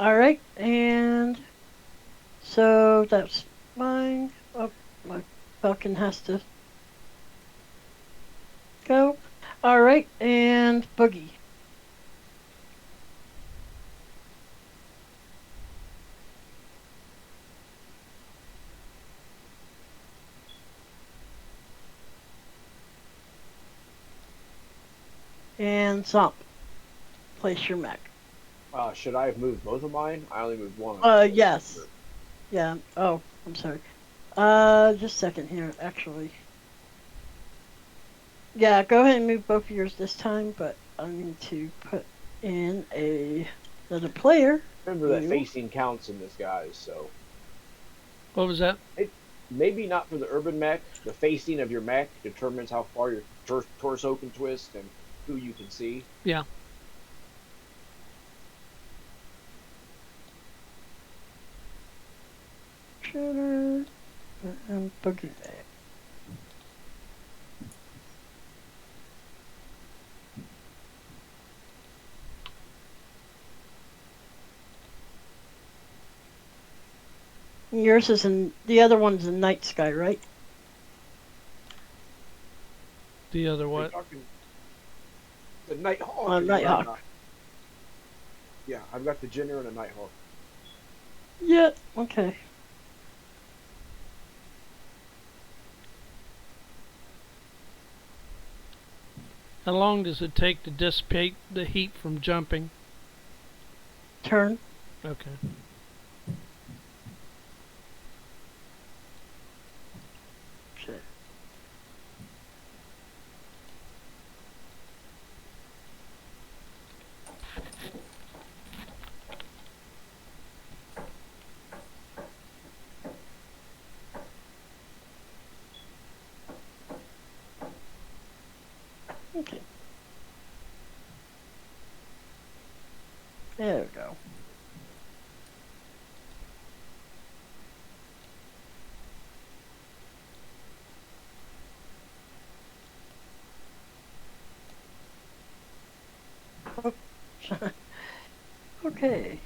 Alright, and so that's mine. Oh, my falcon has to go. Alright, and Boogie. And Zomp. Place your mech. Should I have moved both of mine? I only moved one. Yes. Yeah. Oh, I'm sorry. Just a second here, actually. Yeah, go ahead and move both of yours this time, but I need to put in another player. Remember that facing counts in this, guys. So What was that? maybe not for the urban mech. The facing of your mech determines how far your torso can twist and who you can see. Yeah. And Boogie. Yours is in the other one's in Night Sky, right? The other what? The Nighthawk. Nighthawk. Yeah, I've got the Jenner and a Nighthawk. Yeah. Okay. How long does it take to dissipate the heat from jumping? Turn. Okay. Shit. Okay. There we go. Okay.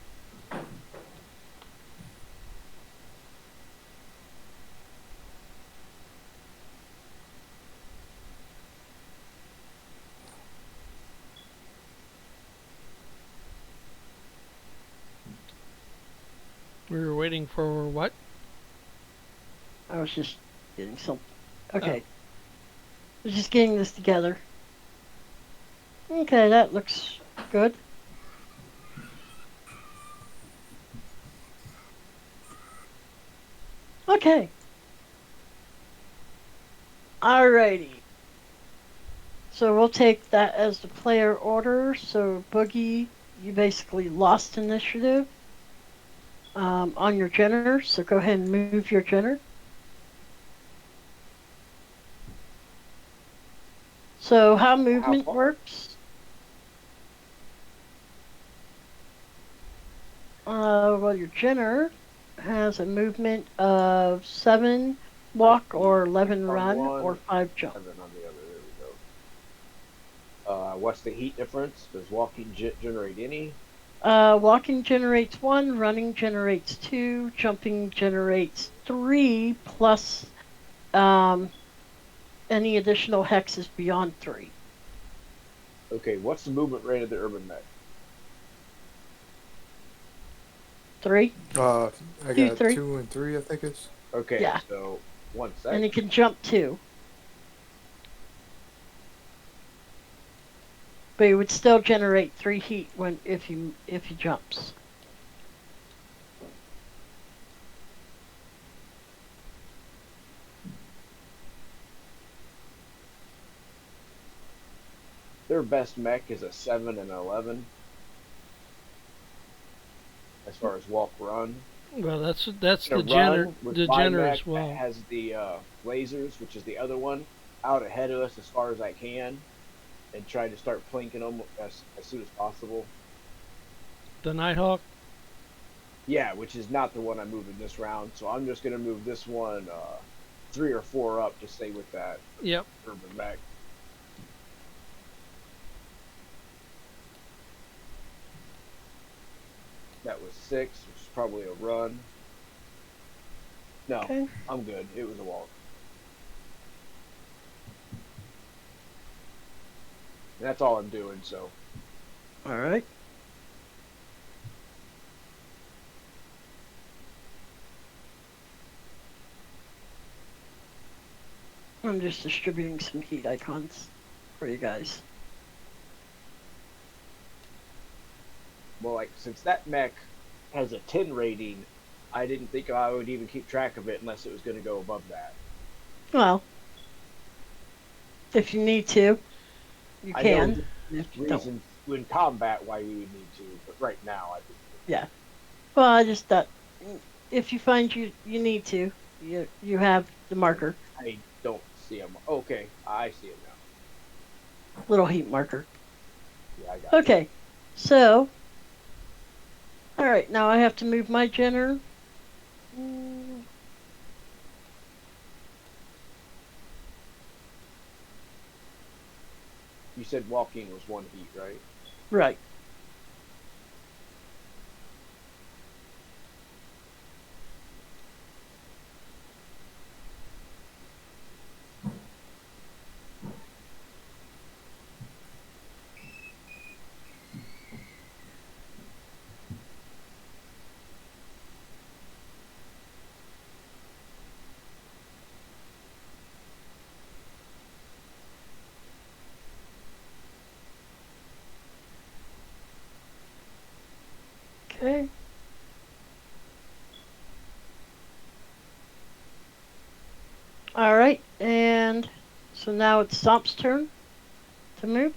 We were waiting for what? I was just getting some. Okay. I was just getting this together. Okay, that looks good. Okay. Alrighty. So we'll take that as the player order. So Boogie, you basically lost initiative on your Jenner. So go ahead and move your Jenner. So how movement works? Well, your Jenner has a movement of 7 walk or 11 run or 5 jump. 7 on the other. There we go. What's the heat difference? Does walking generate any? Walking generates 1, running generates 2, jumping generates 3, plus any additional hexes beyond 3. Okay, what's the movement rate of the urban mech? 3. I got 3. 2 and 3, I think it's. Okay, yeah. So 1 second. And it can jump 2. But it would still generate 3 heat when if he jumps. Their best mech is a 7 and 11. As far as walk run. Well, that's the Jenner as well. That has the lasers, which is the other one, out ahead of us as far as I can, and try to start flanking them as soon as possible. The Nighthawk? Yeah, which is not the one I'm moving this round, so I'm just going to move this one 3 or 4 up to stay with that urban mech. That was 6, which is probably a run. No, Okay. I'm good. It was a walk. And that's all I'm doing, so. All right. I'm just distributing some heat icons for you guys. Well, like, since that mech has a 10 rating, I didn't think I would even keep track of it unless it was going to go above that. Well, if you need to, you I know can. If you don't. reasons in combat why we would need to, but right now I think. Yeah. Well, I just thought if you find you need to, you have the marker, I don't see him. Okay, I see him now. little heat marker. Yeah, I got it. Okay. So, all right. Now I have to move my Jenner. You said walking was 1 heat, right? Right. Okay. All right. And so now it's Stomp's turn to move.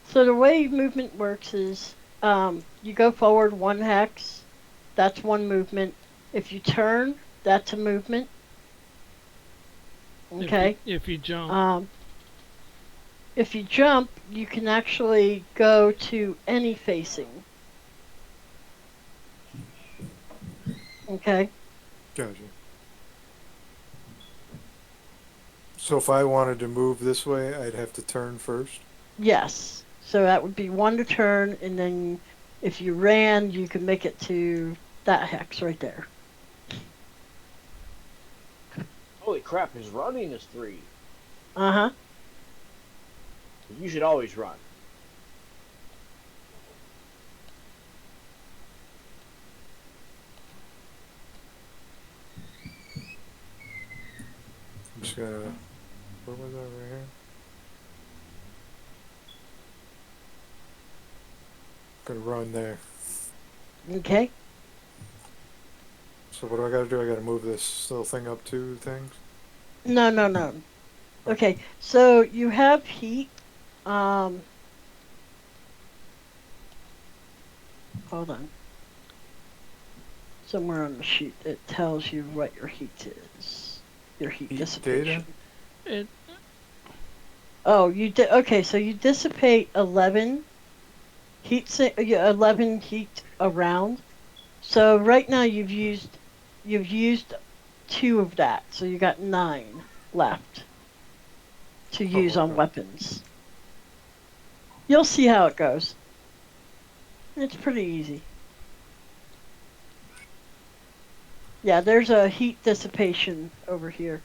So the way movement works is you go forward 1 hex. That's 1 movement. If you turn, that's a movement. Okay. If you jump. If you jump, you can actually go to any facing. Okay. Gotcha. So if I wanted to move this way, I'd have to turn first? Yes. So that would be 1 to turn, and then if you ran, you could make it to that hex right there. Holy crap, his running is 3. Uh-huh. You should always run. I'm just gonna... Where was I right here? Gonna run there. Okay. So what do I gotta do? I gotta move this little thing up 2 things? No, no, no. Okay. So you have heat. Hold on. Somewhere on the sheet it tells you what your heat is. Your heat dissipation. It, Oh, you did. Okay, so you dissipate 11 11 heat around. So right now you've used 2 of that. So you got 9 left to use on okay. weapons. You'll see how it goes. It's pretty easy. Yeah, there's a heat dissipation over here.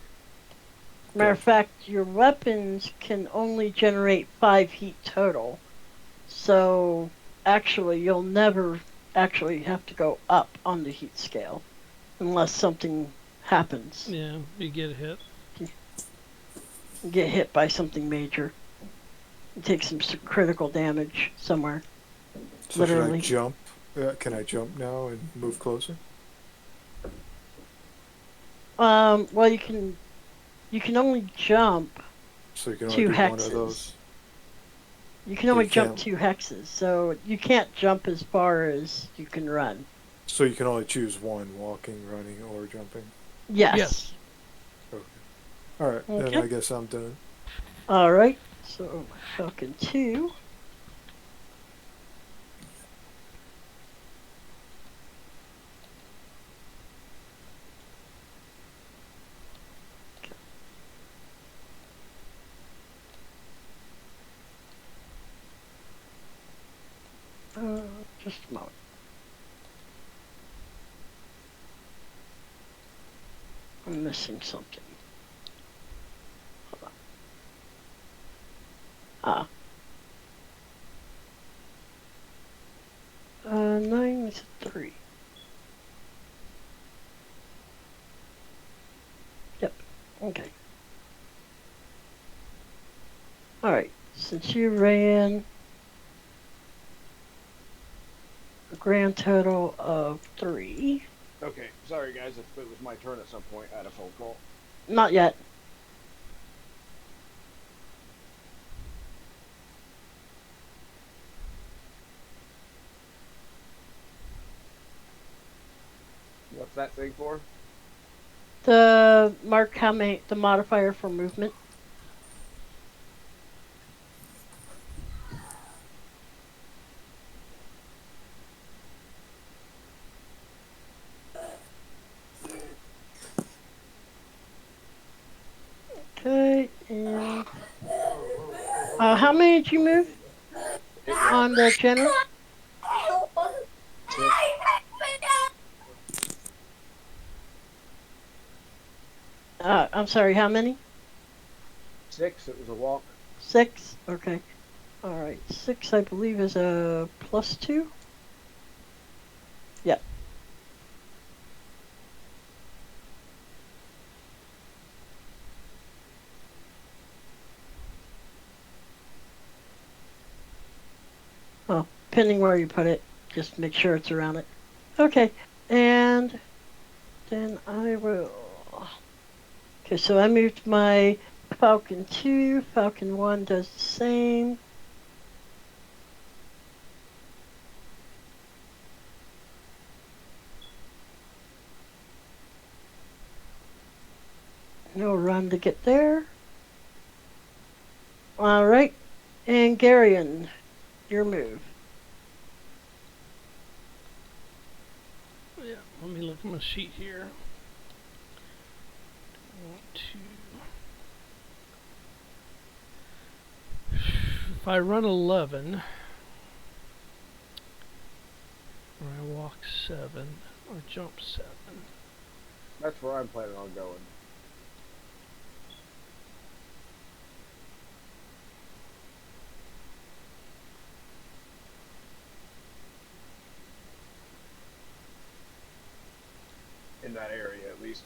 Matter of fact, your weapons can only generate 5 heat total. So actually, you'll never actually have to go up on the heat scale unless something happens. yeah, you get hit. You get hit by something major. You take some critical damage somewhere. So Literally. should I jump? Can I jump now and move closer? Well, you can only jump So you can only 2 do hexes. one of those? You can only you jump can't- 2 hexes, so you can't jump as far as you can run. So you can only choose one, walking, running, or jumping? Yes. Yes. Okay. Alright, then Okay. I guess I'm done. Alright, so Falcon 2. Just a moment. I'm missing something. Hold on. 9 is 3. Yep. Okay. Alright. Since you ran a grand total of 3. Okay, sorry guys, if it was my turn at some point, I had a phone call. Not yet. What's that thing for? The mark how many, the modifier for movement. Okay, and how many did you move on the general? I'm sorry, how many? 6, it was a walk. 6? Okay. Alright, 6 I believe is a +2? Yep. Well, depending where you put it, just make sure it's around it. Okay, and then I will... Okay, so I moved my Falcon 2, Falcon 1 does the same. No run to get there. Alright, and Garion, your move. Yeah, let me look at my sheet here. 1, 2. If I run 11, or I walk 7, or jump 7. That's where I'm planning on going. In that area, at least.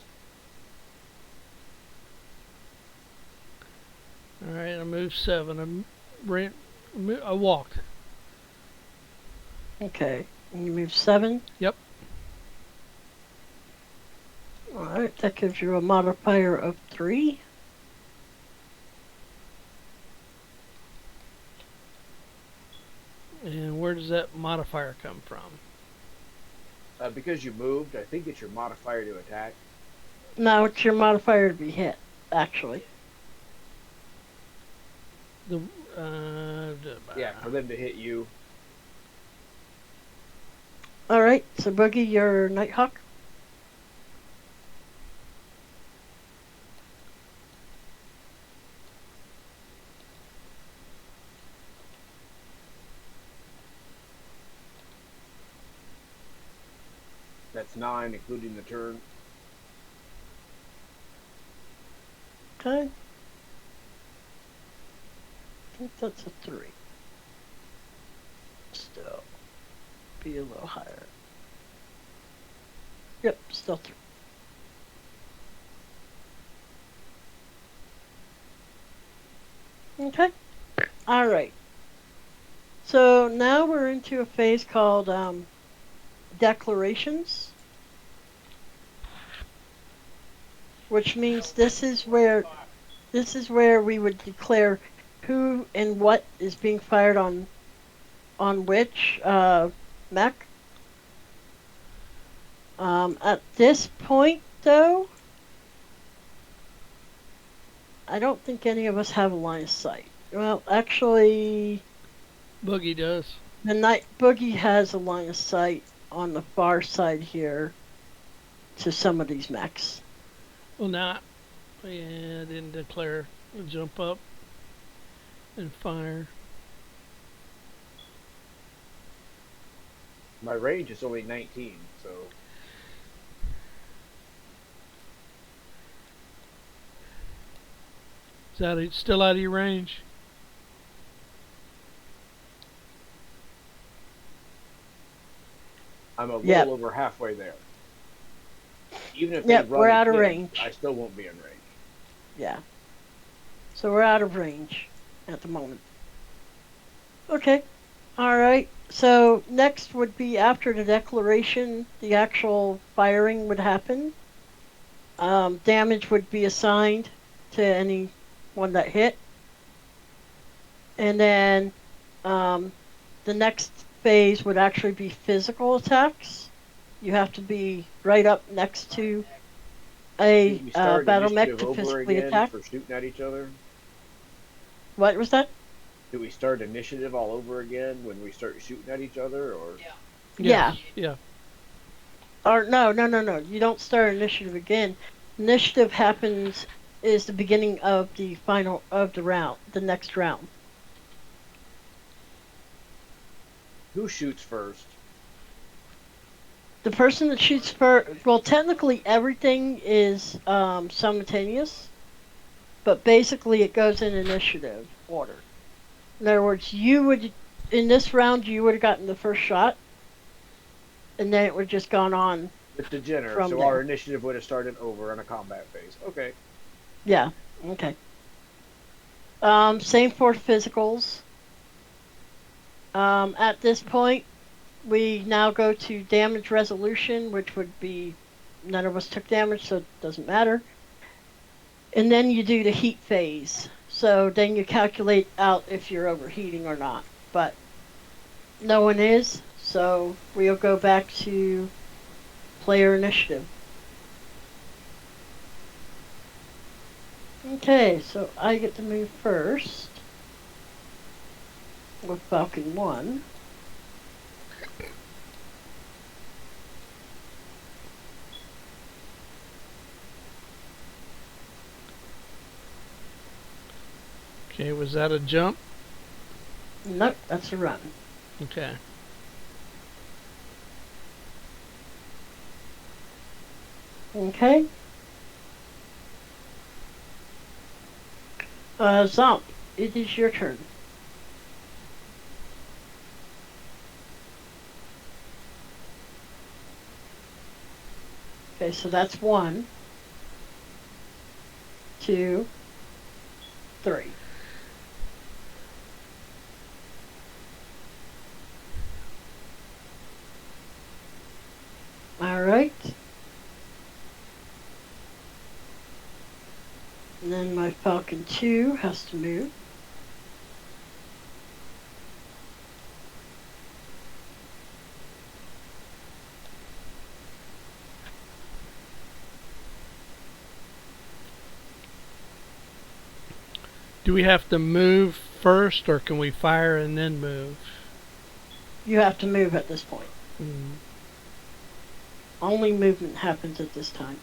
Alright, I moved 7. I walked. Okay, and you move 7? Yep. Alright, that gives you a modifier of 3. And where does that modifier come from? Because you moved, I think it's your modifier to attack. No, it's your modifier to be hit, actually. Yeah, for them to hit you. Alright, so Boogie, your Nighthawk. That's 9, including the turn. Okay. I think that's a 3. Still. Be a little higher. Yep, still 3. Okay. Alright. So now we're into a phase called declarations. Which means this is where we would declare who and what is being fired on which mech. At this point, though, I don't think any of us have a line of sight. Well, actually, Boogie does. the Night Boogie has a line of sight on the far side here to some of these mechs. Well, now, yeah, I didn't declare. I'll jump up and fire. My range is only 19, so Is that still out of your range? I'm a Yep. little over halfway there. Even if they Yep, we're run out of again, range. I still won't be in range. Yeah. So we're out of range at the moment. Okay. All right. So next would be after the declaration, the actual firing would happen. Damage would be assigned to anyone that hit. And then the next phase would actually be physical attacks. You have to be right up next to a Do we start battle mech initiative to over physically again attack. for shooting at each other? What was that? Do we start initiative all over again when we start shooting at each other, or Yeah. Yes. Yeah. Or no. You don't start initiative again. Initiative happens is the beginning of the final of the round, the next round. who shoots first? The person that shoots first, well, technically everything is simultaneous, but basically it goes in initiative order. In other words, you would in this round you would have gotten the first shot, and then it would have just gone on With the Jenner, from so our there. initiative would have started over on a combat phase. Okay. Yeah. Okay. Same for physicals. At this point, we now go to damage resolution, which would be none of us took damage, so it doesn't matter. And then you do the heat phase. So then you calculate out if you're overheating or not. But no one is, so we'll go back to player initiative. Okay, so I get to move first with Falcon 1. Okay, was that a jump? Nope, that's a run. Okay. Okay. Zomp, it is your turn. Okay, so that's 1, 2, 3. All right. And then my Falcon 2 has to move. Do we have to move first, or can we fire and then move? You have to move at this point. Mm. Only movement happens at this time.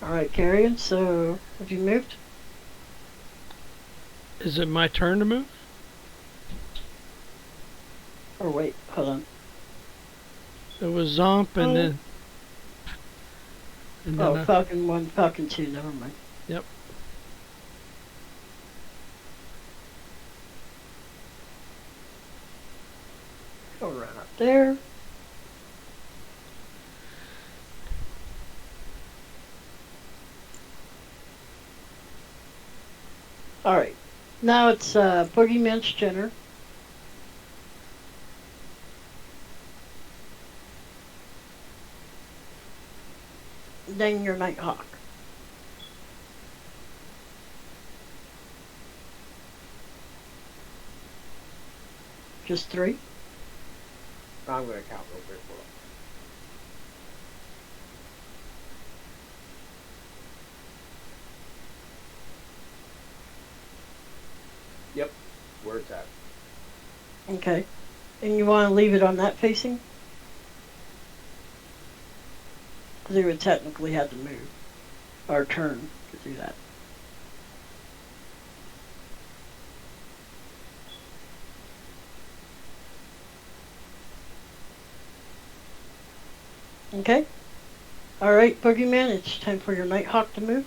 Alright, Carrion, so have you moved? Is it my turn to move? Or wait, hold on. It was Zomp and Oh. then. And Oh, then Falcon 1, Falcon 2, never mind. Yep. Go run up there. Alright. Now it's Boogeyman's Jenner. Then your Nighthawk. Just 3? I'm going to count real quick. Hold on. Yep, where it's at. Okay. And you want to leave it on that facing? Because you would technically have to move. Or turn to do that. Okay. Alright, Boogeyman, it's time for your Nighthawk to move.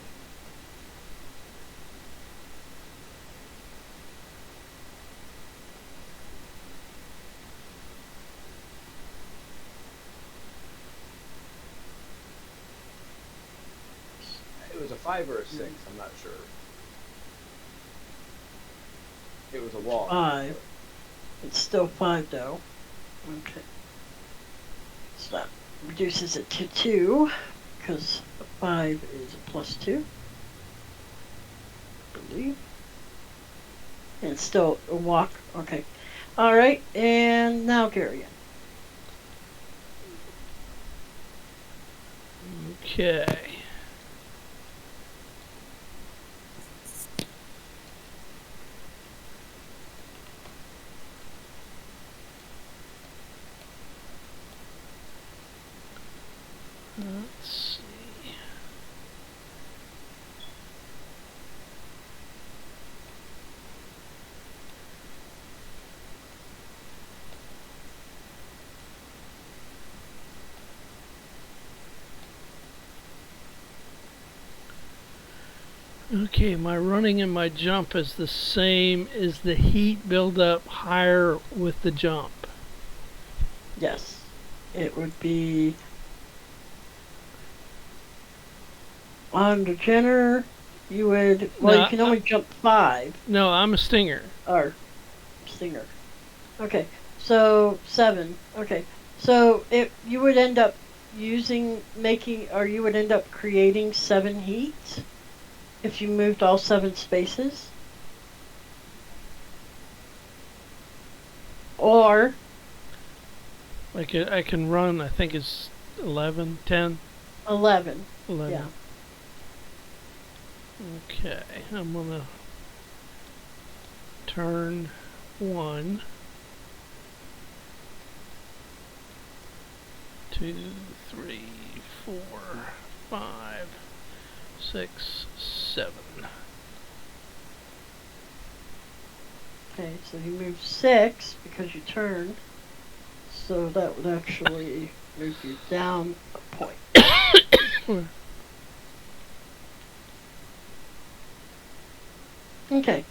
It was a 5 or a 6, I'm not sure. It was a walk. 5. It's still 5 though. Okay. So that reduces it to 2, because 5 is a +2. I believe. And it's still a walk. Okay. Alright, and now Gary. Okay. Let's see. Okay, my running and my jump is the same. Is the heat build up higher with the jump? Yes. It would be on the Jenner, you would, well, No, you can only jump 5. No, I'm a stinger. Or Stinger. Okay, so 7. Okay, so you would end up you would end up creating 7 heats if you moved all 7 spaces. Or I can run. I think it's 11, 10, 11. 11. Yeah. Okay, I'm gonna turn 1, 2, 3, 4, 5, 6, 7. Okay, so you move 6 because you turned. So that would actually move you down a point. Okay.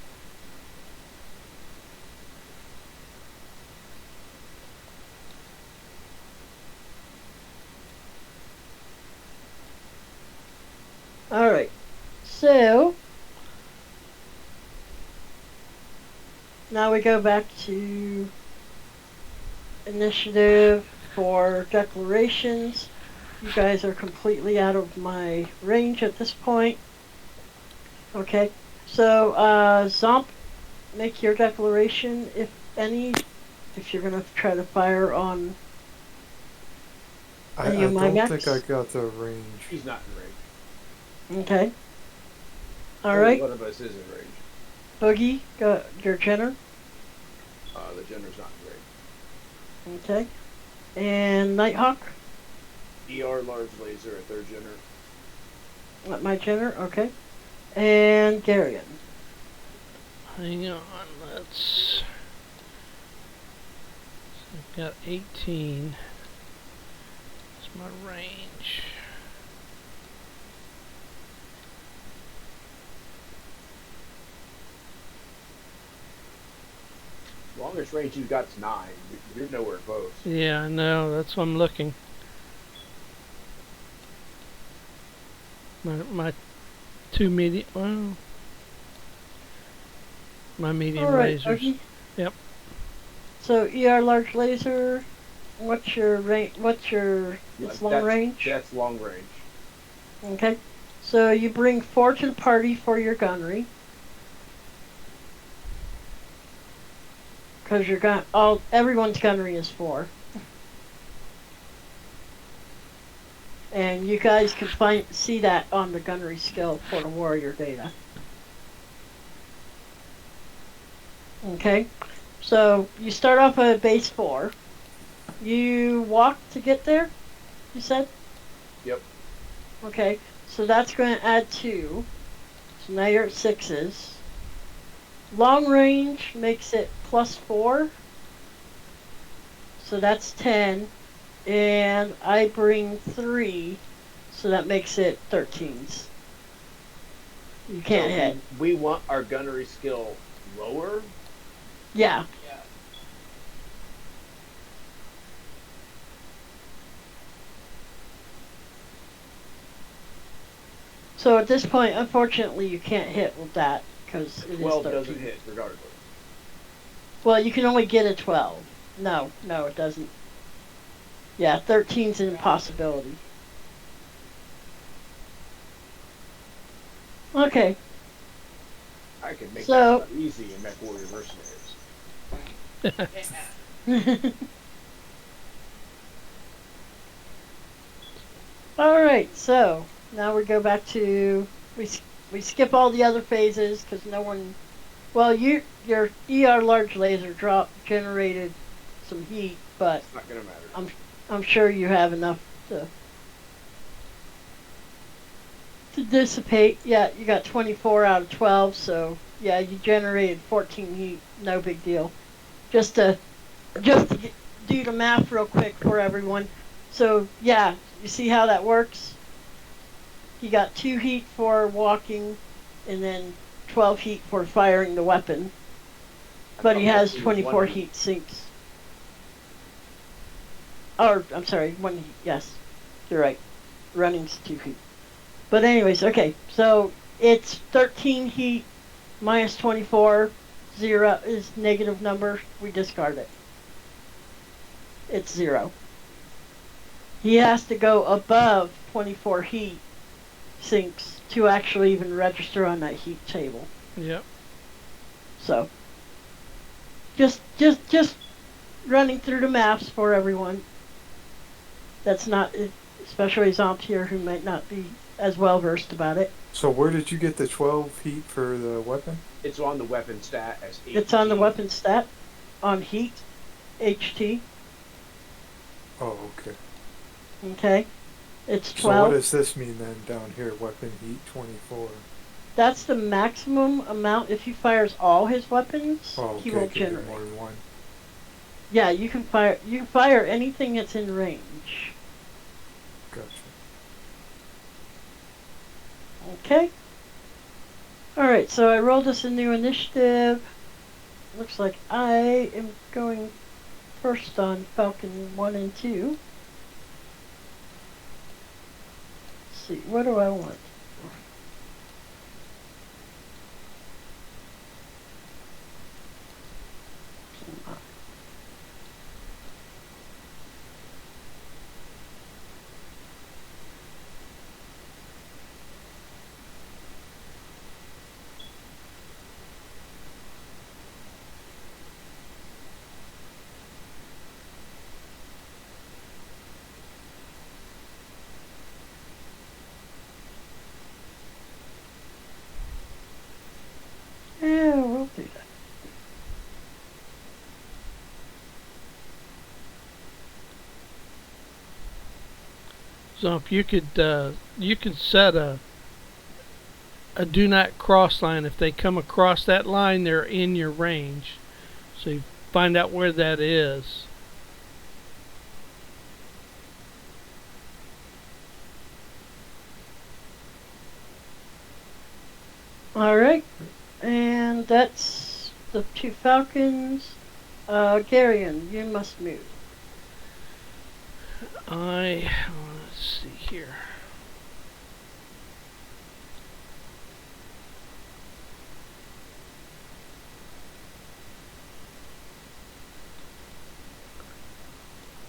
Alright. So now we go back to initiative for declarations. You guys are completely out of my range at this point. Okay. So, Zomp, make your declaration, if any, if you're going to try to fire on I any of my don't mechs. think I got the range. He's not in range. Okay. Only Alright. one of us is in range. Boogie, got your Jenner. The gender's not in range. Okay. And Nighthawk. ER large laser at their gender. My Jenner, okay. And Garion. Hang on, let's. I've got 18. That's my range. Longest range you've got is 9. You're nowhere close. Yeah, I know. That's what I'm looking. My 2 medium. Well, my medium All right, lasers. okay. Yep. So ER large laser. What's your range? It's long range? That's long range. Okay. So you bring 4 to the party for your gunnery. Because everyone's gunnery is 4. And you guys can see that on the gunnery skill for the warrior data. Okay. So you start off at base 4. You walk to get there, you said? Yep. Okay. So that's going to add 2. So now you're at 6s. Long range makes it +4. So that's 10. And I bring 3. So that makes it 13s. You can't hit. We want our gunnery skill lower? Yeah. So at this point, unfortunately, you can't hit with that because it is 12 13. doesn't hit regardless. Well, you can only get a 12. No, it doesn't. Yeah, 13's an impossibility. Okay. I can make So- that stuff easy in Mech Warrior Mercenaries. All right, so now we go back to we skip all the other phases because no one. Well, your ER large laser generated some heat, but It's not gonna matter. I'm sure you have enough to dissipate. Yeah, you got 24 out of 12, so yeah, you generated 14 heat. No big deal. Just to do the math real quick for everyone. So yeah, you see how that works? He got 2 heat for walking, and then 12 heat for firing the weapon. But he has 24 heat sinks. Or, I'm sorry, 1 heat, yes. You're right. Running's 2 heat. But anyways, okay, so it's 13 heat minus 24. 0 is negative number. We discard it. It's 0. He has to go above 24 heat sinks to actually even register on that heat table. Yep. So, just running through the maps for everyone. That's not, especially Zomptier, who might not be as well versed about it. So where did you get the 12 heat for the weapon? It's on the weapon stat as HT. It's on the weapon stat on heat, HT. Oh, okay. Okay, it's 12. So what does this mean then down here? Weapon heat 24. That's the maximum amount. If he fires all his weapons, Oh, okay. he will Could be generate. more than one. Yeah, you can fire anything that's in range. Gotcha. Okay. Alright, so I rolled us a new initiative. Looks like I am going first on Falcon 1 and 2. Let's see, what do I want? Yeah, we'll do that. So if you could set a a do not cross line. If they come across that line, they're in your range. So you find out where that is. Alright. And that's the 2 falcons. Garion, you must move. Let's see here.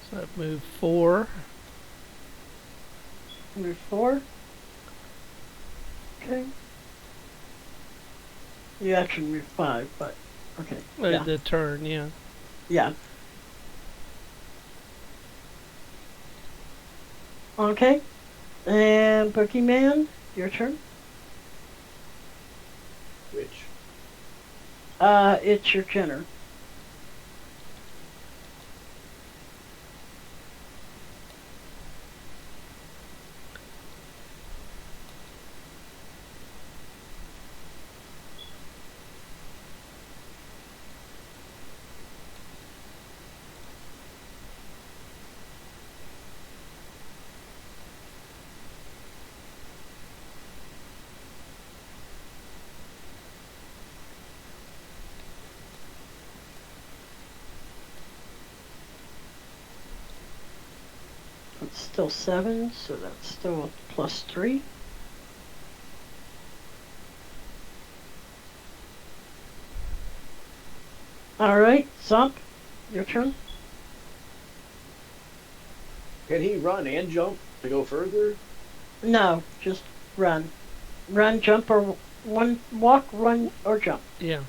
So I've moved 4. Move 4. Okay. You actually move 5, but okay. Yeah. The turn, yeah. Yeah. Okay. And Boogeyman, your turn. Which? It's your Jenner. It's still 7, so that's still a +3. Alright, Zomp, your turn. Can he run and jump to go further? No, just run. Run, jump, or walk, run, or jump. Yeah.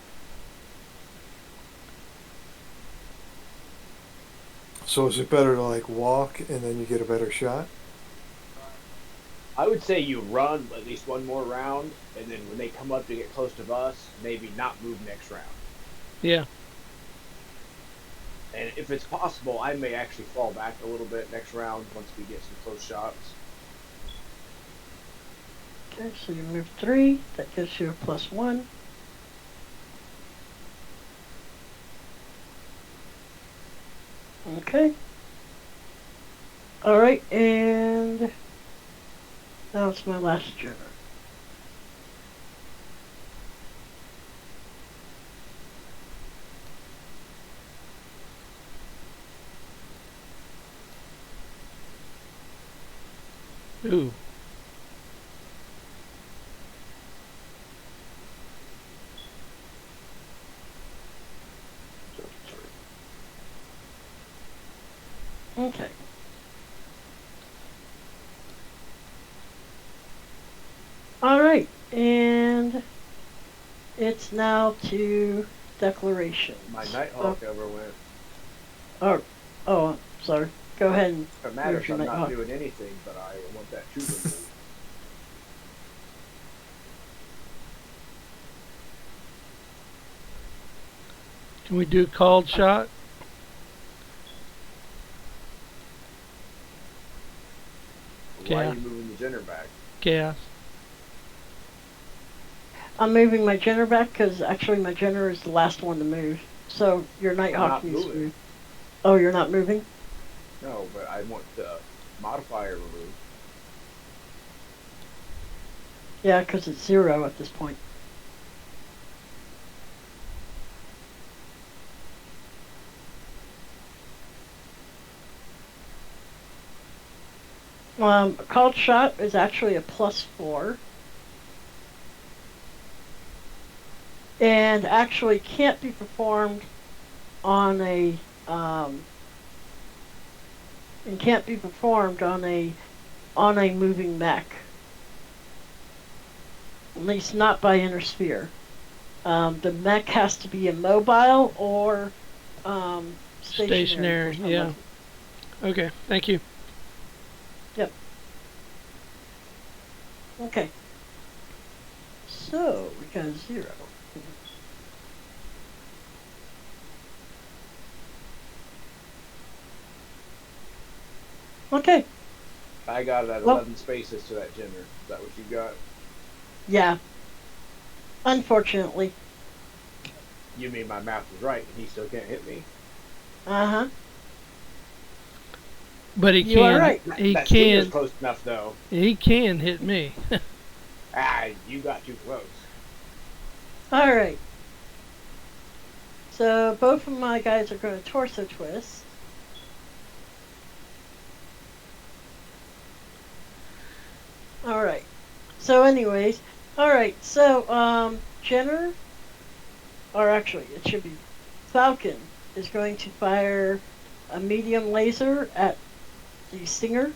So is it better to like walk and then you get a better shot? I would say you run at least one more round, and then when they come up to get close to us, maybe not move next round. Yeah. And if it's possible, I may actually fall back a little bit next round once we get some close shots. Okay, so you move 3. That gives you a +1. Okay. Alright, and now it's my last Jenner. Ooh. Okay. Alright, and it's now to declaration. My Nighthawk ever went. Oh, sorry. Go ahead and It matters. move your I'm not Nighthawk. doing anything, but I want that shooter move. Can we do called shot? Why Yeah. are you moving the Jenner back? Gas. I'm moving my Jenner back because actually my Jenner is the last one to move. So your Nighthawk not needs to moving. move. Oh, you're not moving? No, but I want the modifier removed. Yeah, because it's 0 at this point. A called shot is actually a +4. And actually can't be performed on a moving mech. At least not by inner sphere. The mech has to be immobile or stationary. For some Yeah. reason. Okay. Thank you. Yep. Okay. So we got a 0. Okay. I got it at Well- 11 spaces to that Jenner. Is that what you got? Yeah. Unfortunately. You mean my math was right and he still can't hit me? Uh-huh. But he You are can. right. He That stinger's can. close enough, though. He can hit me. You got too close. All right. So both of my guys are going to torso twist. All right. So, anyways, all right. So, Jenner, or actually, it should be Falcon, is going to fire a medium laser at the Stinger.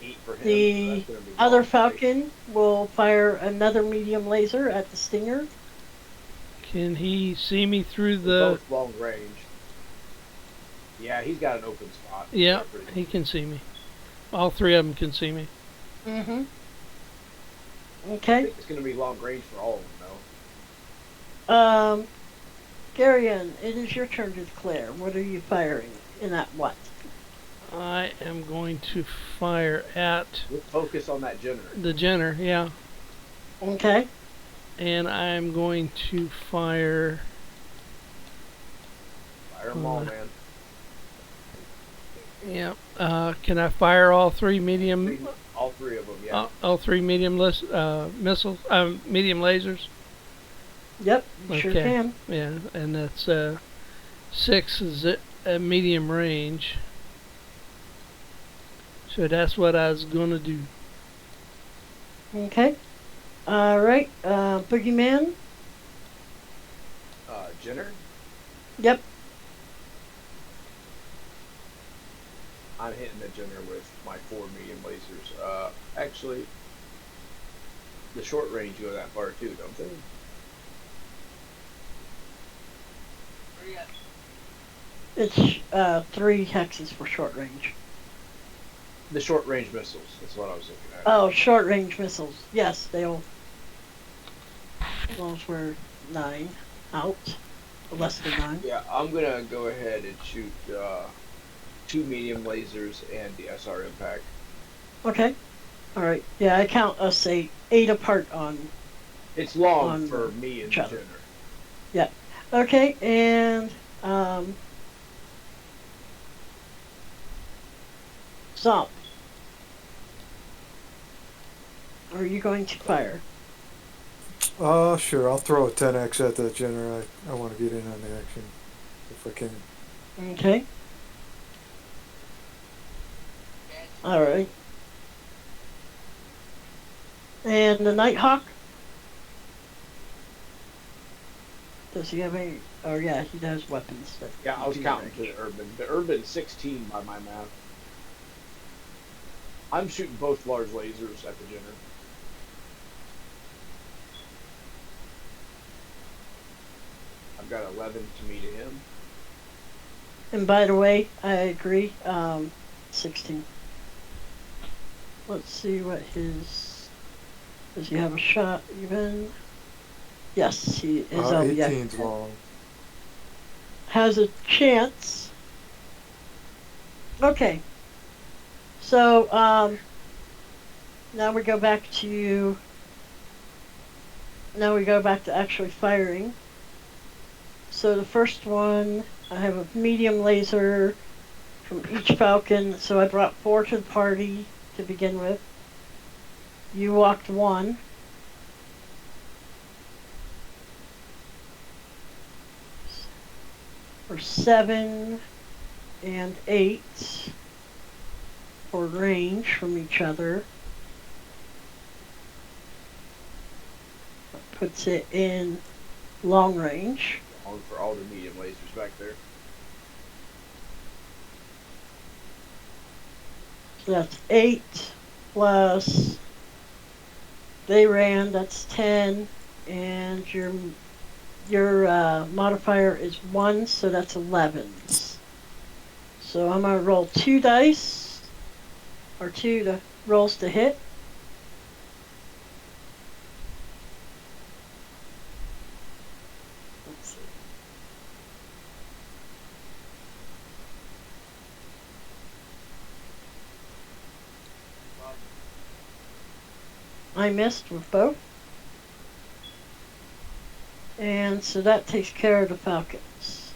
8 for him. The So that's be other long, Falcon will fire another medium laser at the Stinger. Can he see me through They're the? both long range. Yeah, he's got an open spot. Yeah, he can see me. All three of them can see me. Mm-hmm. I Okay. think it's going to be long range for all of them, though. Garion, it is your turn to declare. What are you firing? And at what? I am going to fire at Let's focus on that Jenner. the Jenner, yeah. Okay. And I'm going to fire. Fire them all, man. Yeah. Can I fire all three medium? All three of them, yeah. All three medium missiles. Medium lasers. Yep, you sure can. Yeah, and that's 6 is a medium range. So that's what I was gonna do. Okay. All right. Boogeyman. Jenner? Yep. I'm hitting the Jenner with my 4 medium lasers. Actually, the short range go that far too, don't they? It's 3 hexes for short range. The short range missiles. That's what I was looking at. Oh, short range missiles. Yes, they'll. Those were 9 out. Less than 9. Yeah, I'm gonna go ahead and shoot 2 medium lasers and the SR impact. Okay. All right. Yeah, I count us 8 apart on. It's long on for me and Jenner. Yeah. Okay, and Zomp. Are you going to fire? Sure. I'll throw a 10x at that Jenner. I want to get in on the action if I can. Okay. All right. And the Nighthawk? Does he have any? Oh, yeah, he does weapons. Yeah, I was counting for the Urban. The Urban's 16 by my math. I'm shooting both large lasers at the Jenner. I've got 11 to me to him. And by the way, I agree. 16. Let's see what his. Does he have a shot even? Yes, he is. 18's long. Has a chance. Okay. So, now we go back to. Now we go back to actually firing. So the first one, I have a medium laser from each Falcon. So I brought 4 to the party to begin with. You walked 1. For 7 and 8 for range from each other. That puts it in long range. Long for all the medium lasers back there. So that's 8 plus they ran, that's 10, and your modifier is 1, so that's 11s. So I'm gonna roll 2 dice, or 2 rolls to hit. Let's see. I missed with both. And so that takes care of the Falcons.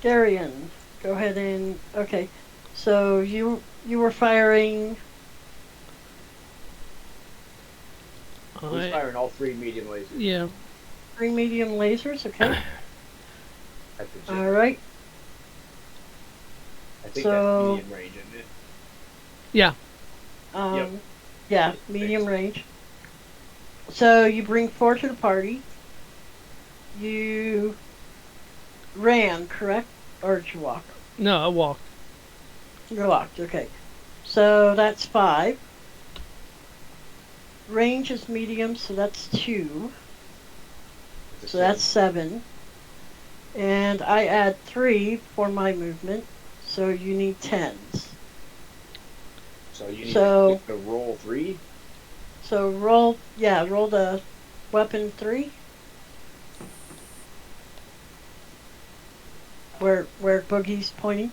Darian, go ahead and okay. So you were firing. He's firing all 3 medium lasers. Yeah. 3 medium lasers, okay. At the All right. I think So- that's medium range, isn't it? Yeah. Yep. Yeah, medium range. So you bring 4 to the party. You ran, correct? Or did you walk? No, I walked. You walked, okay. So that's 5. Range is medium, so that's 2. It's a So that's 7. And I add 3 for my movement, so you need 10s. So you need So- to roll 3? So roll the weapon 3. Where Boogie's pointing.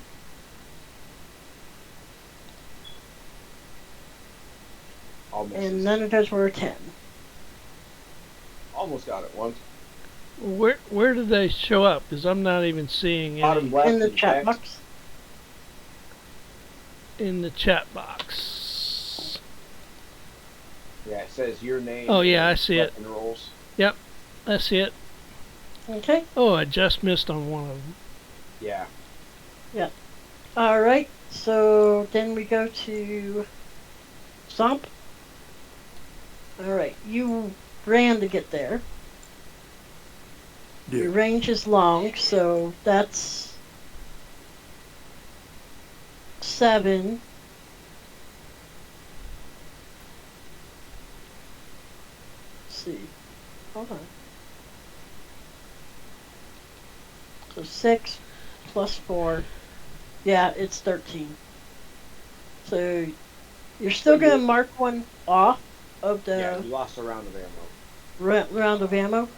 All misses. And none of those were a 10. Almost got it once. Where did they show up? Because I'm not even seeing Bottom any left In the of chat text. box. in the chat box. Yeah, it says your name. Oh, yeah, and I see it. weapon rolls. I see it. Okay. Oh, I just missed on one of them. Yeah. Alright. So then we go to Stomp. Alright. You ran to get there. Yeah. Your range is long, so that's 7. Let's see. Hold on. So 6 plus 4. Yeah, it's 13. So you're still Pretty going to good. mark one off of Yeah, the you lost a round of ammo. round of ammo.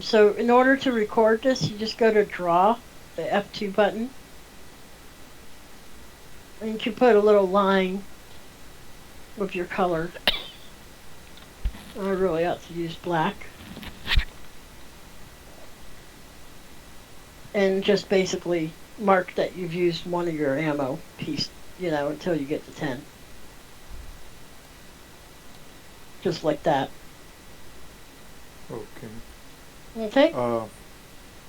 So in order to record this, you just go to draw, the F2 button. And you can put a little line with your color. I really ought to use black. And just basically mark that you've used one of your ammo piece, until you get to 10. Just like that. Okay. Okay?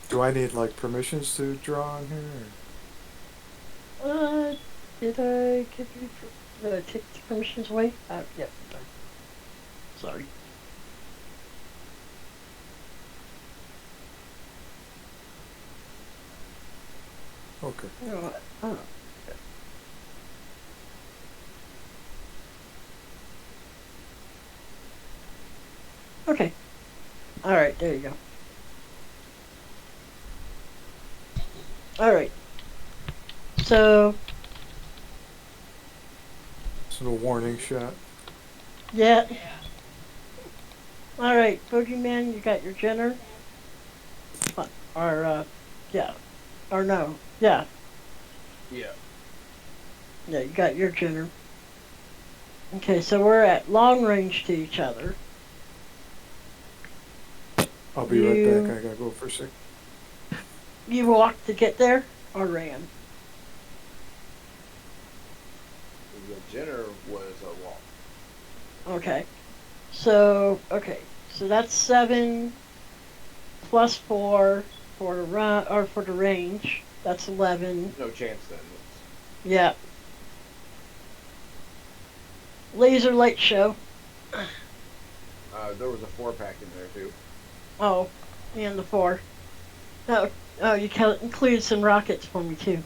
Do I need like permissions to draw on here? Did I give you, did I take the permissions away? Yep. Sorry. Okay. You know what? Oh. Okay. Alright, there you go. Alright. So, So a warning shot. yeah. Alright, Boogeyman, you got your Jenner? Yeah. Or no. Yeah. Yeah. Yeah, you got your Jenner. Okay, so we're at long range to each other. I'll be right back. I gotta go for a sec. You walked to get there, or ran? The Jenner was a walk. Okay. So that's 7 plus 4 for the run, or for the range. That's 11. No chance then. Yeah. Laser light show. There was a 4-pack in there too. Oh, and the 4. Oh, you included some rockets for me too.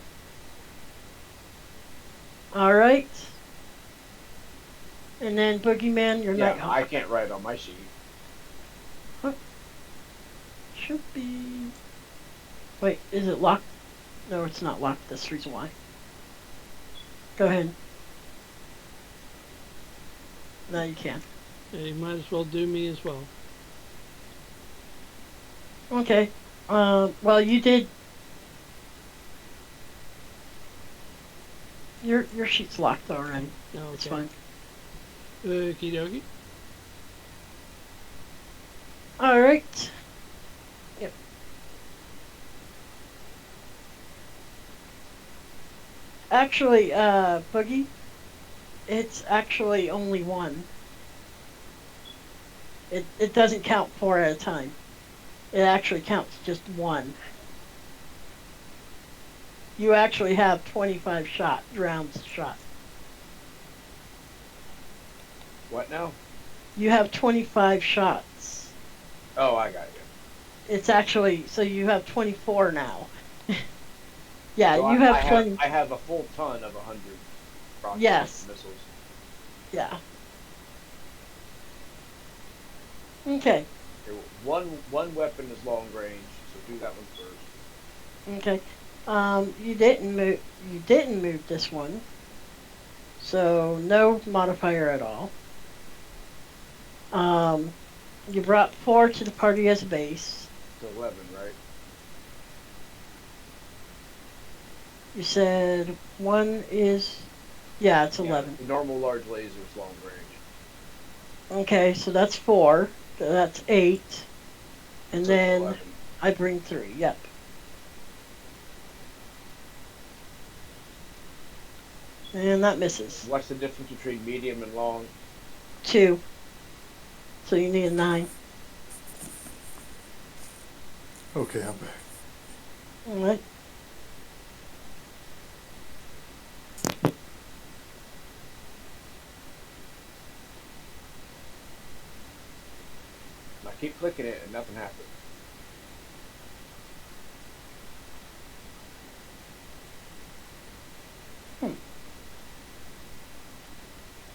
Alright. And then Boogeyman, your Yeah, Nighthawk. I can't write on my sheet. Should be... Wait, is it locked? No, it's not locked. That's the reason why. Go ahead. No, you can. Yeah, you might as well do me as well. Okay. Well, you did Your sheet's locked already. Okay. It's fine. Okie dokie. All right. Yep. Actually, Boogie, it's actually only one. It doesn't count 4 at a time. It actually counts just one. You actually have 25 rounds shot. What now? You have 25 shots. Oh, I got you. It's actually, so you have 24 now. Yeah, So you have 20. I have a full ton of 100 rocket Yes. missiles. Yeah. Okay. Okay, one weapon is long range, so do that one first. Okay. You didn't move this one. So no modifier at all. You brought 4 to the party as a base. It's 11, right? You said 1 is, yeah, it's 11. The normal large laser is long range. Okay, so that's 4. So that's 8. And So it's then 11. I bring 3. Yep. And that misses. What's the difference between medium and long? 2. So you need a 9. Okay, I'm back. All right. I keep clicking it and nothing happens.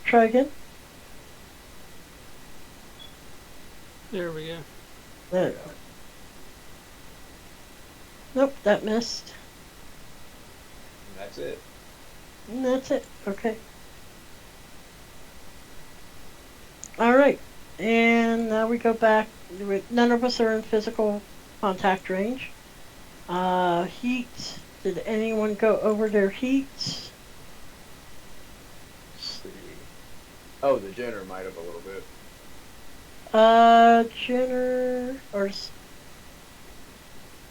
Try again. There we go. There you go. Nope, that missed. And that's it. And that's it. Okay. All right. And now we go back. None of us are in physical contact range. Heat. Did anyone go over their heat? Let's see. Oh, the Jenner might have a little bit. Jenner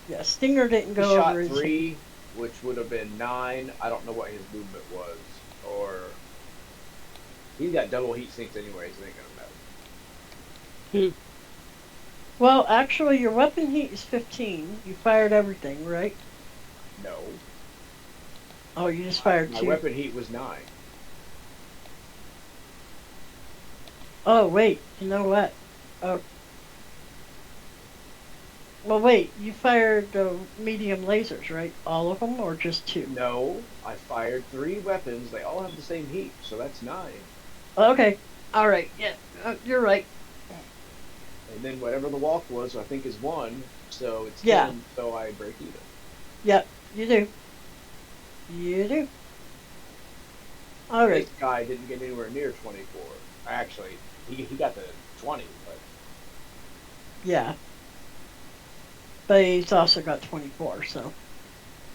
yeah, Stinger didn't He go shot over his 3, which would have been 9. I don't know what his movement was. Or he's got double heat sinks anyway, so it ain't gonna matter. Who? Well, actually, your weapon heat is 15. You fired everything, right? No. Oh, you just fired My 2. weapon heat was 9. Oh, wait. You know what? Oh. Well, wait. You fired the medium lasers, right? All of them, or just 2? No, I fired 3 weapons. They all have the same heat, so that's 9. Okay. All right. Yeah, you're right. And then whatever the walk was, I think is 1. So it's 10. Yeah. So I break even. Yep, you do. You do. All right. This guy didn't get anywhere near 24. Actually, he got the 20, but Yeah. But he's also got 24, so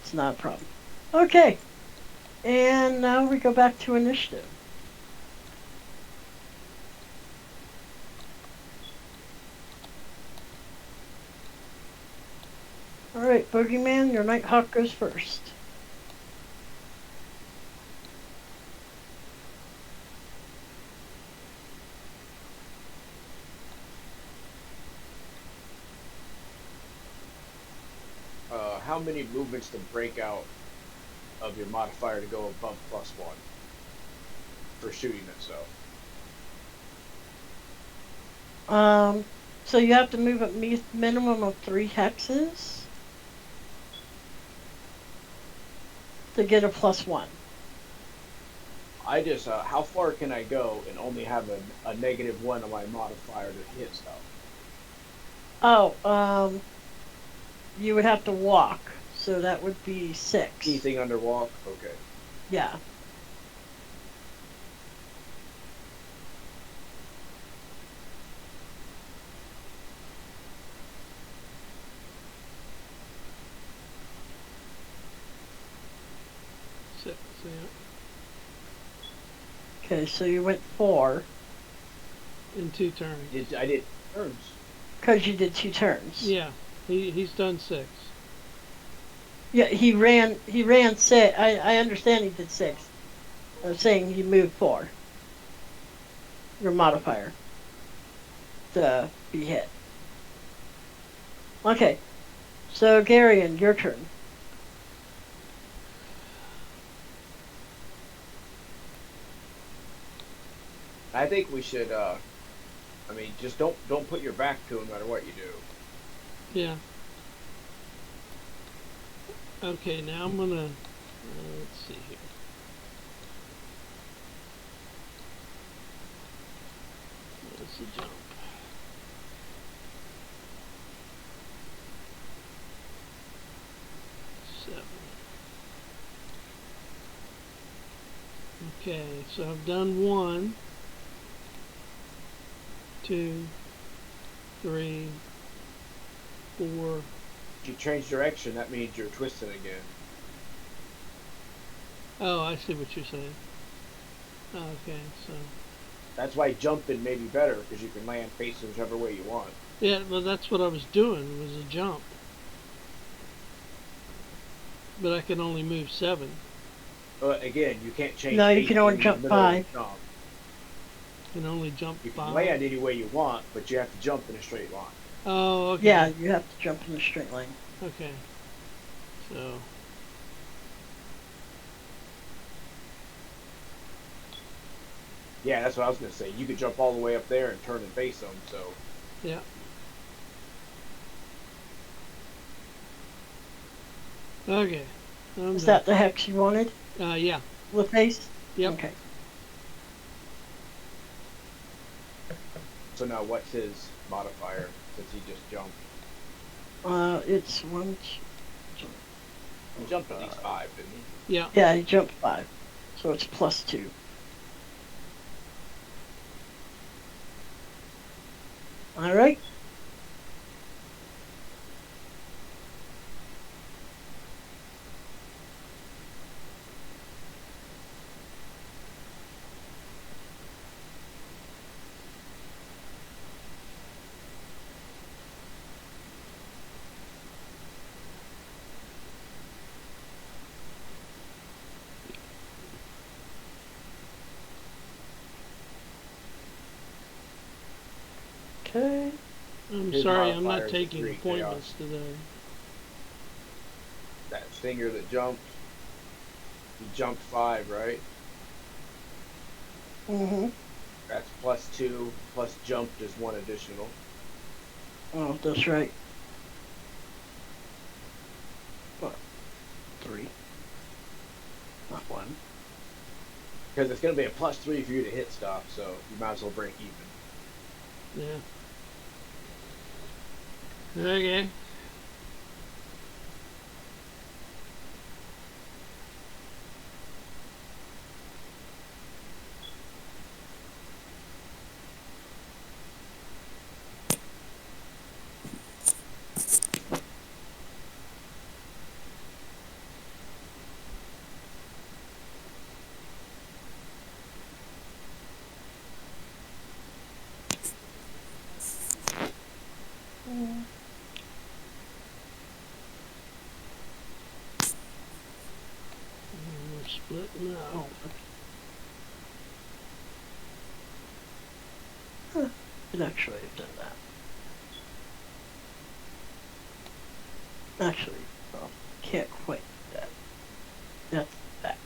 it's not a problem. Okay. And now we go back to initiative. Alright, Boogeyman, your Nighthawk goes first. how many movements to break out of your modifier to go above +1 for shooting itself? So you have to move at minimum of 3 hexes to get a +1. I just, how far can I go and only have a -1 on my modifier to hit stuff? Oh, you would have to walk, so that would be 6. Anything under walk? Okay. Yeah. Six, yeah. Okay, so you went 4 in 2 turns. I did turns. because you did 2 turns. Yeah, he's done 6. Yeah, he ran 6. I understand he did 6. I'm saying he moved 4. Your modifier to be hit. Okay, so Garion, your turn. I think we should. I mean, just don't put your back to him no matter what you do. Yeah. Okay, now I'm gonna let's see here. Where's the jump? Seven. Okay, so I've done 1, 2, 3, 4. If you change direction, that means you're twisting again. Oh, I see what you're saying. Okay, so That's why jumping may be better because you can land facing whichever way you want. yeah, well that's what I was doing was a jump, but I can only move 7. But again, you can't change. No, you can only facing in jump the middle of 5. the jump. Can only jump You 5. can land any way you want, but you have to jump in a straight line. Oh, okay. Yeah, you have to jump in a straight line. Okay. So Yeah, that's what I was gonna say. You could jump all the way up there and turn and face them. So yeah. Okay. Is that the hex you wanted? Yeah. The face? Yep. Okay. so now what's his modifier since he just jumped? It's 1. He jumped at least 5, didn't he? Yeah. Yeah, he jumped 5. So it's +2. Alright. Okay. I'm His sorry, I'm modifier not is taking 3 appointments today. That stinger that jumped. He jumped 5, right? Mm-hmm. That's +2 plus jumped is 1 additional. Oh, that's right. What? 3. Not 1. Because it's going to be a +3 for you to hit stuff, so you might as well break even. Yeah. Okay. We're splitting up. Oh. Huh. It actually have done that. Actually, well, can't quite do that. That's that.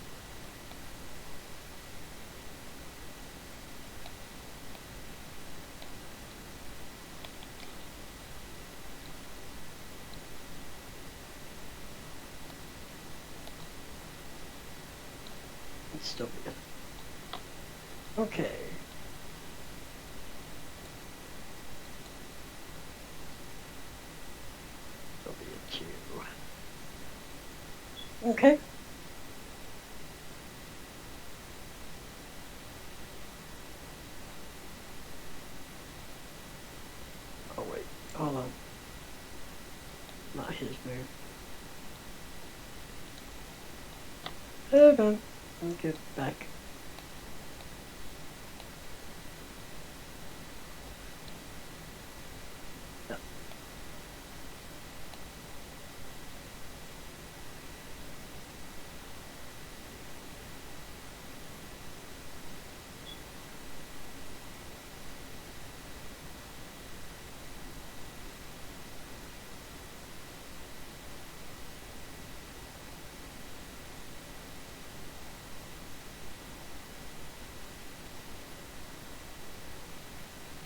It's still good. Okay. There'll be a 2. Okay. Oh wait, hold on. Not his move. Hold on. I'll get back.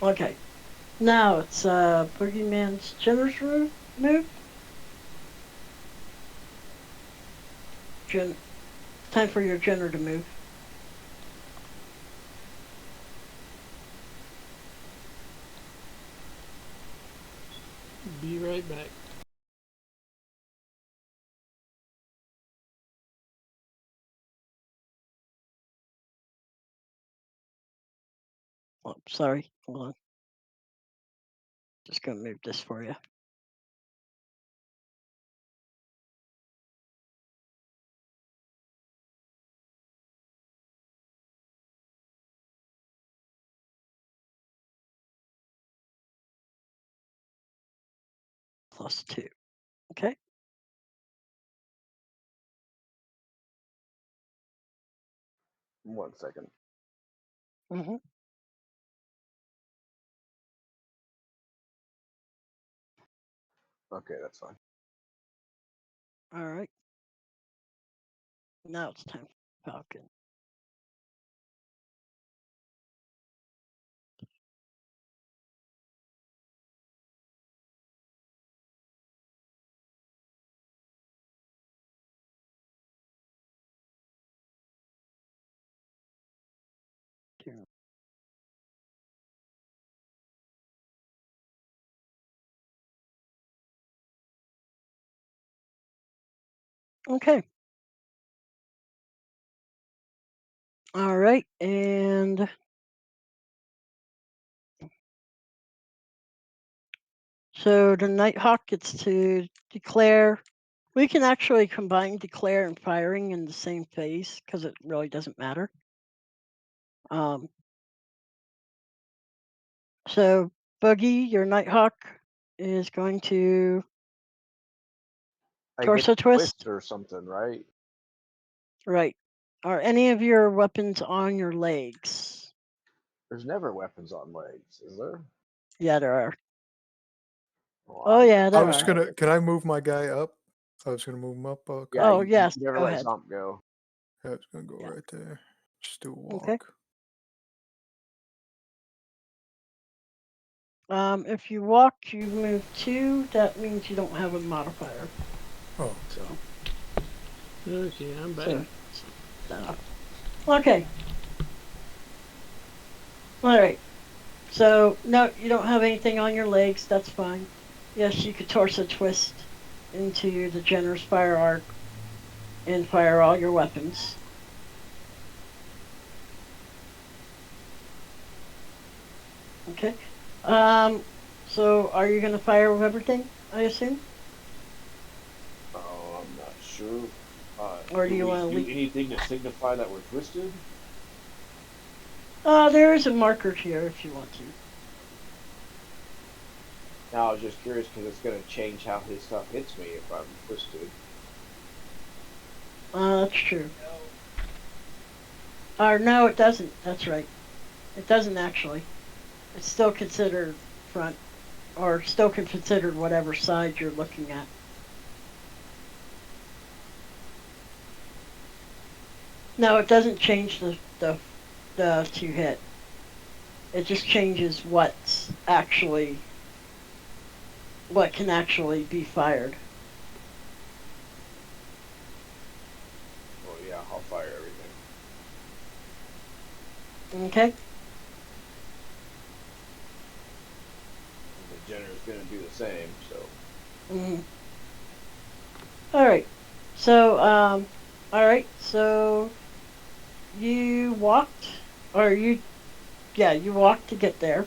Okay. Now it's Boogeyman's Jenner's move. Time for your Jenner to move. Be right back. Oh, sorry. Hold on. Just gonna move this for you. +2. Okay. One second. Mm-hmm. Okay, that's fine. All right. Now it's time for Falcon. Two. Okay. All right. And so the Nighthawk gets to declare. We can actually combine declare and firing in the same phase because it really doesn't matter. So Boogie, your Nighthawk, is going to I get torso twist. or something, right? Right. Are any of your weapons on your legs? There's never weapons on legs, is there? Yeah, there are. Well, Oh, yeah, I there was are. gonna. Can I move my guy up? I was gonna move him up a Yeah, Oh, couple. you yes. never Go let ahead. Zomp go. Yeah, it's gonna go Yeah. right there. Just do a Okay. walk. If you walk, you move 2. That means you don't have a modifier. Oh, So, Okay, I'm back. so okay. All right. So no, you don't have anything on your legs. That's fine. Yes, you could torso twist into the generous fire arc and fire all your weapons. Okay. So are you gonna fire with everything? I assume. Oh, I'm not sure. Or do you we want to do leave? anything to signify that we're twisted? There is a marker here if you want to. Now, I was just curious because it's going to change how his stuff hits me if I'm twisted. That's true. Or no, it doesn't. That's right. It doesn't actually. It's still considered front, or still considered whatever side you're looking at. No, it doesn't change the to hit. It just changes what can actually be fired. Oh yeah, I'll fire everything. Okay. The Jenner's going to do the same, so. All right. So all right. So you walked, or you walked to get there.